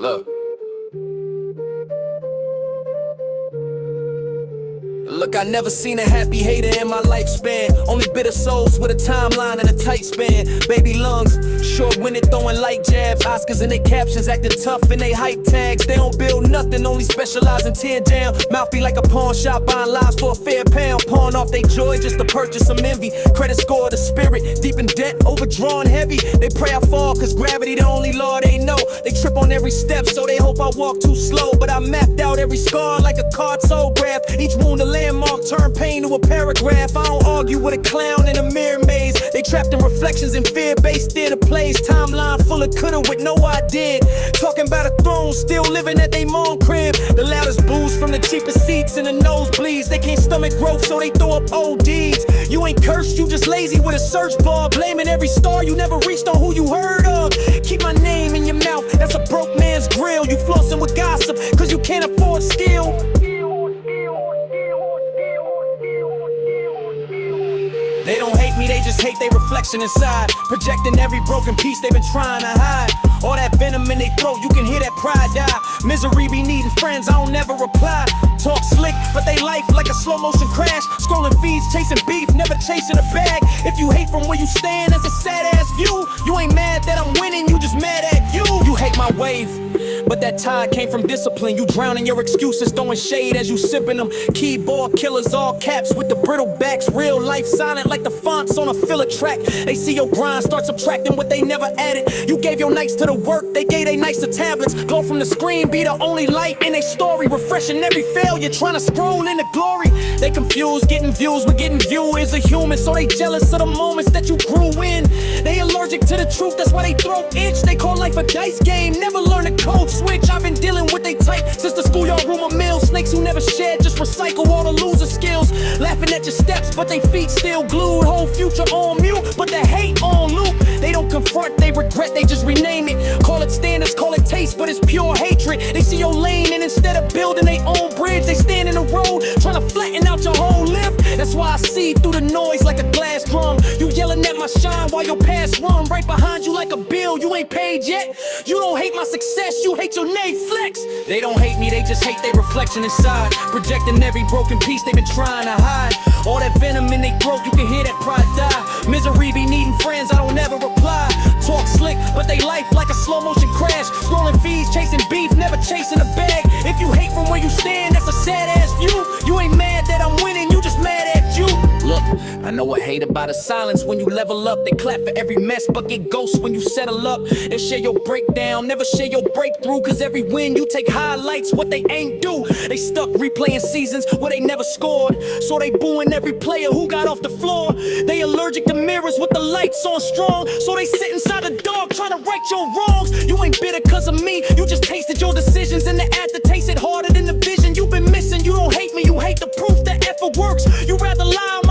Look. Look, I never seen a happy hater in my lifespan. Only bitter souls with a timeline and a tight span. Baby lungs, short-winded, throwing light jabs. Oscars in their captions, acting tough in they hype tags. They don't build nothing, only specialize in tear down. Mouth be like a pawn shop, buying lives for a fair pound. Pawn off they joy just to purchase some envy. Credit score the spirit, deep in debt, overdrawn heavy. They pray I fall, cause gravity the only law they know. They trip on every step, so they hope I walk too slow. But I mapped out every scar like a cartograph. Each wound a landmark, turn pain to a paragraph. I don't argue with a clown in a mirror maze. They trapped in reflections and fear-based theater plays. Timeline full of coulda with no I did. Talking about a throne, still living at they mom crib. The loudest boos from the cheapest seats and the nosebleeds. They can't stomach growth, so they throw up ODs. You ain't cursed, you just lazy with a search bar. Blaming every star you never reached on who you heard of. Keep my name in your mouth, that's a broke man's grill. You flossing with gossip, cause you can't afford skill. They don't hate me, they just hate their reflection inside. Projecting every broken piece they've been trying to hide. All that venom in their throat, you can hear that pride die. Misery be needing friends, I don't never reply. Talk slick, but they life like a slow motion crash. Scrolling feeds, chasing beef, never chasing a bag. If you hate from where you stand, that's a sad ass view. You ain't mad that I'm winning, you just mad at you. You hate my wave, but that tide came from discipline. You drown in your excuses, throwing shade as you sipping them. Keyboard killers, all caps with the brittle backs. Real life silent like the fonts on a filler track. They see your grind, start subtracting what they never added. You gave your nights to the work, they gave they nights to tablets. Glow from the screen, be the only light in their story. Refreshing every failure, trying to scroll into glory. They confused, getting views with getting view is a human. So they jealous of the moments that you grew in. They allergic to the truth, that's why they throat itch. They call life a dice game, never learn a code switch. I've been dealing with they type since the schoolyard rumor mill. Snakes who never shed, just recycle all the loser skills. Laughing at your steps, but they feet still glued. Whole future on mute, but the hate on loop. They don't confront, they regret, they just rename it. Call it standards, call it taste, but it's pure hatred. They see your lane and instead of building their own bridge, they stand in the road, trying to flatten out your whole lift. That's why I see through the noise like a glass drum. You yelling at my shine while your past run right behind you like a bill you ain't paid yet. You don't hate my success, you hate your name flex. They don't hate me, they just hate their reflection inside. Projecting every broken piece they've been trying to hide. All that venom in their throat, you can hear that pride die. Misery be needing friends, I don't ever reply. Talk slick, but they life like a slow motion crash. Scrolling feeds, chasing beef, never chasing a bag. If you hate from where you stand, that's a sad ass view. You ain't mad that I'm winning, you just mad at you. Look, I know I hate about the silence when you level up. They clap for every mess, but get ghosts when you settle up. They share your breakdown, never share your breakthrough. Cause every win you take highlights what they ain't do. They stuck replaying seasons where they never scored. So they booing every player who got off the floor. They allergic to mirrors with the lights on strong. So they sit inside the dark trying to right your wrongs. You ain't bitter cause of me, you just tasted your decisions. And the aftertaste it harder than the vision you've been missing. You don't hate me, you hate the proof that effort works. You rather lie on